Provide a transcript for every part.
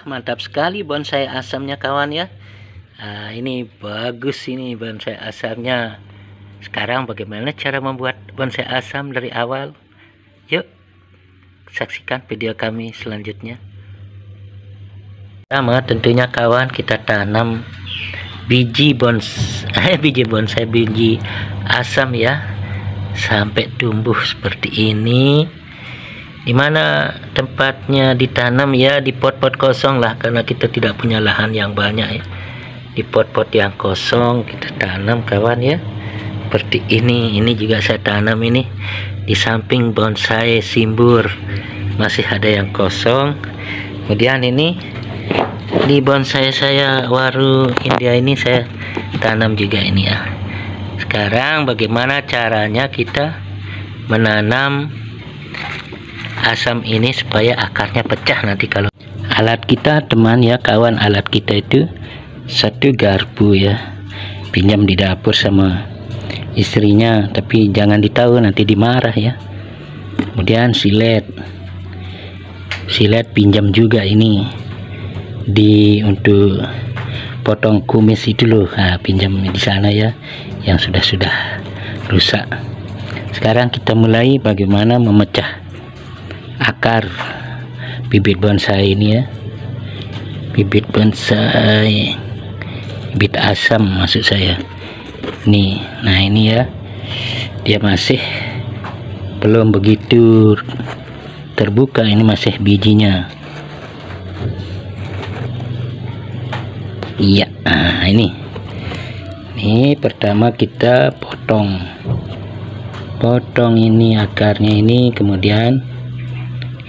mantap sekali bonsai asamnya kawan ya. Ini bagus ini bonsai asamnya. Sekarang bagaimana cara membuat bonsai asam dari awal? Yuk saksikan video kami selanjutnya. Pertama tentunya kawan, kita tanam biji asam ya, sampai tumbuh seperti ini. Dimana tempatnya ditanam ya, di pot-pot kosong lah, karena kita tidak punya lahan yang banyak ya. Di pot-pot yang kosong kita tanam kawan ya, seperti ini. Ini juga saya tanam ini di samping bonsai simbur, masih ada yang kosong. Kemudian ini di bonsai saya waru India ini saya tanam juga ini ya. Sekarang bagaimana caranya kita menanam asam ini supaya akarnya pecah nanti kalau alat kita teman ya kawan, alat kita itu satu garpu ya, pinjam di dapur sama istrinya, tapi jangan ditahu nanti dimarah ya. Kemudian silet pinjam juga ini untuk potong kumis itu loh, pinjam di sana ya, yang sudah rusak. Sekarang kita mulai bagaimana memecah akar bibit bonsai ini ya, bibit bonsai, bibit asam maksud saya nih. Nah ini ya, dia masih belum begitu terbuka, ini masih bijinya. Iya, nah ini pertama kita potong ini akarnya ini, kemudian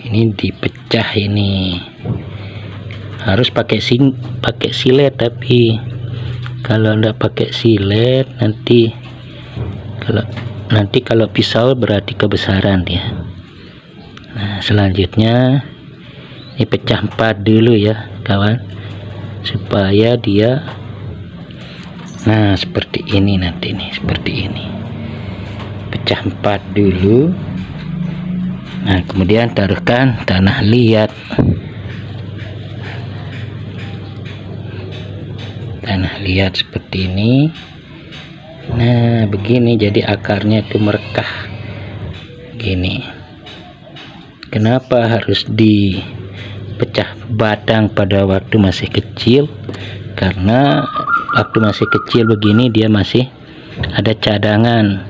ini dipecah. Ini harus pakai silet, tapi kalau enggak pakai silet nanti kalau pisau berarti kebesaran dia. Nah selanjutnya ini pecah 4 dulu ya kawan, supaya dia seperti ini. Nanti nih seperti ini, pecah 4 dulu. Nah kemudian taruhkan tanah liat, seperti ini. Nah begini, jadi akarnya itu merekah gini. Kenapa harus dipecah batang pada waktu masih kecil? Karena waktu masih kecil begini dia masih ada cadangan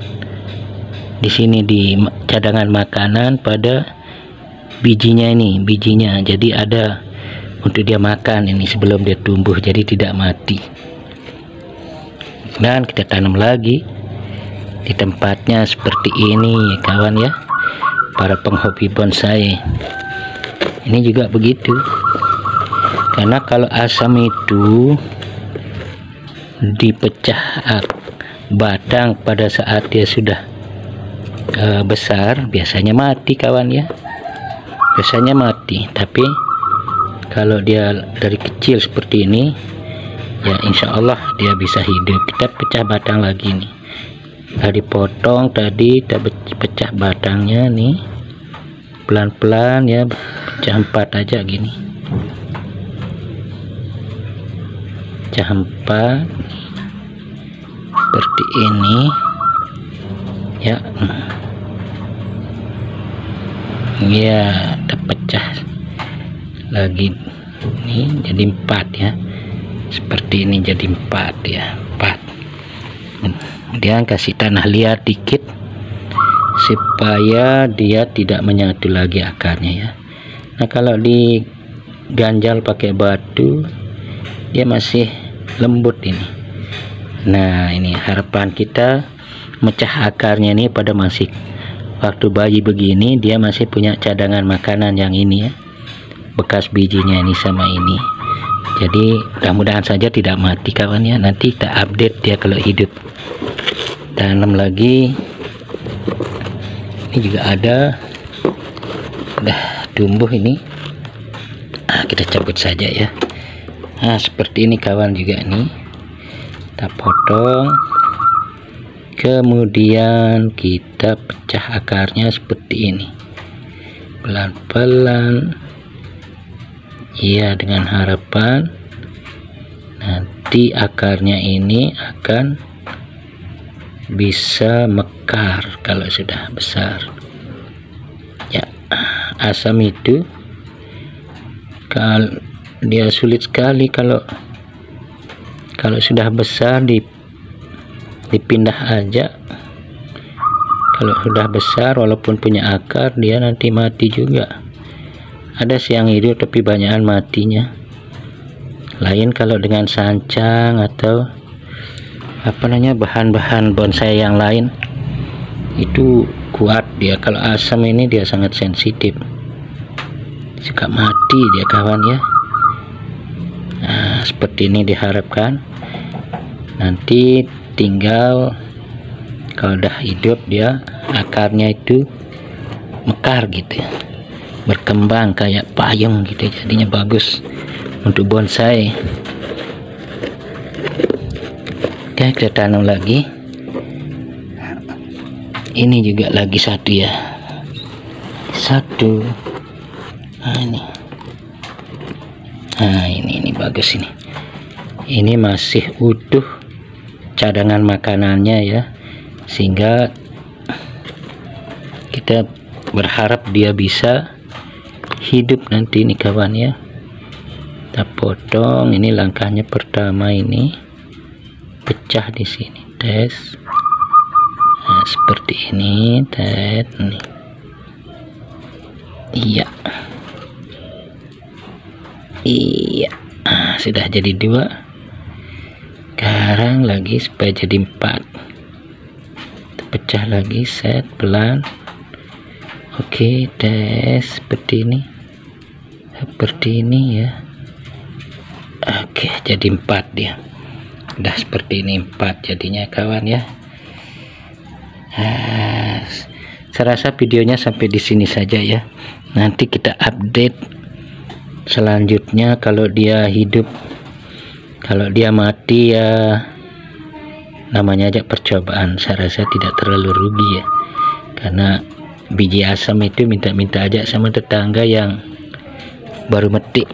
di sini, di cadangan makanan pada bijinya ini, jadi ada untuk dia makan ini sebelum dia tumbuh, jadi tidak mati. Dan kita tanam lagi di tempatnya seperti ini kawan ya, para penghobi bonsai ini juga begitu. Karena kalau asam itu dipecah batang pada saat dia sudah besar, biasanya mati kawan ya, biasanya mati. Tapi kalau dia dari kecil seperti ini ya, insya Allah dia bisa hidup. Kita pecah batang lagi nih, tadi potong, tadi kita pecah batangnya nih pelan-pelan ya, pecah 4 aja gini, pecah 4 seperti ini ya. Ya terpecah lagi nih jadi 4 ya, seperti ini jadi 4 ya, 4. Kemudian kasih tanah liat dikit supaya dia tidak menyatu lagi akarnya ya. Nah kalau diganjal pakai batu dia masih lembut ini. Nah ini harapan kita mecah akarnya ini pada masih waktu bayi begini, dia masih punya cadangan makanan yang ini ya, bekas bijinya ini sama ini. Jadi mudah-mudahan saja tidak mati kawan ya. Nanti kita update dia kalau hidup. Tanam lagi, ini juga ada, udah tumbuh ini. Kita cabut saja ya. Nah seperti ini kawan juga nih, kita potong, kemudian kita pecah akarnya seperti ini, pelan-pelan Iya, dengan harapan nanti akarnya ini akan bisa mekar kalau sudah besar. Ya, asam itu kalau dia sulit sekali kalau sudah besar dipindah aja. Kalau sudah besar walaupun punya akar, dia nanti mati juga. Ada sih yang hidup tapi banyakan matinya. Lain kalau dengan sancang atau bahan-bahan bonsai yang lain, itu kuat dia. Kalau asam ini dia sangat sensitif, suka mati dia kawan ya. Nah, seperti ini diharapkan. Nanti tinggal kalau udah hidup dia akarnya itu mekar gitu, berkembang kayak payung gitu, jadinya bagus untuk bonsai. Oke, kita tanam lagi. Ini juga lagi satu ya, satu. Nah ini bagus ini. Ini masih utuh cadangan makanannya ya, sehingga kita berharap dia bisa hidup nanti nih kawan ya. Kita potong. Ini langkahnya pertama, ini pecah di sini, tes. Nah, seperti ini, tes nih. Iya, nah, sudah jadi 2. Sekarang lagi supaya jadi 4, kita pecah lagi, set pelan. Oke, tes seperti ini ya. Oke, jadi 4 dia. Udah seperti ini 4 jadinya kawan ya. Saya rasa videonya sampai di sini saja ya. Nanti kita update selanjutnya kalau dia hidup. Kalau dia mati ya namanya aja percobaan. Saya rasa tidak terlalu rugi ya, karena biji asam itu minta-minta aja sama tetangga yang baru metik.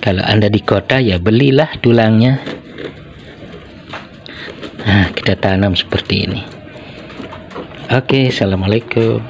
Kalau Anda di kota ya belilah tulangnya. Nah, kita tanam seperti ini. Oke, assalamualaikum.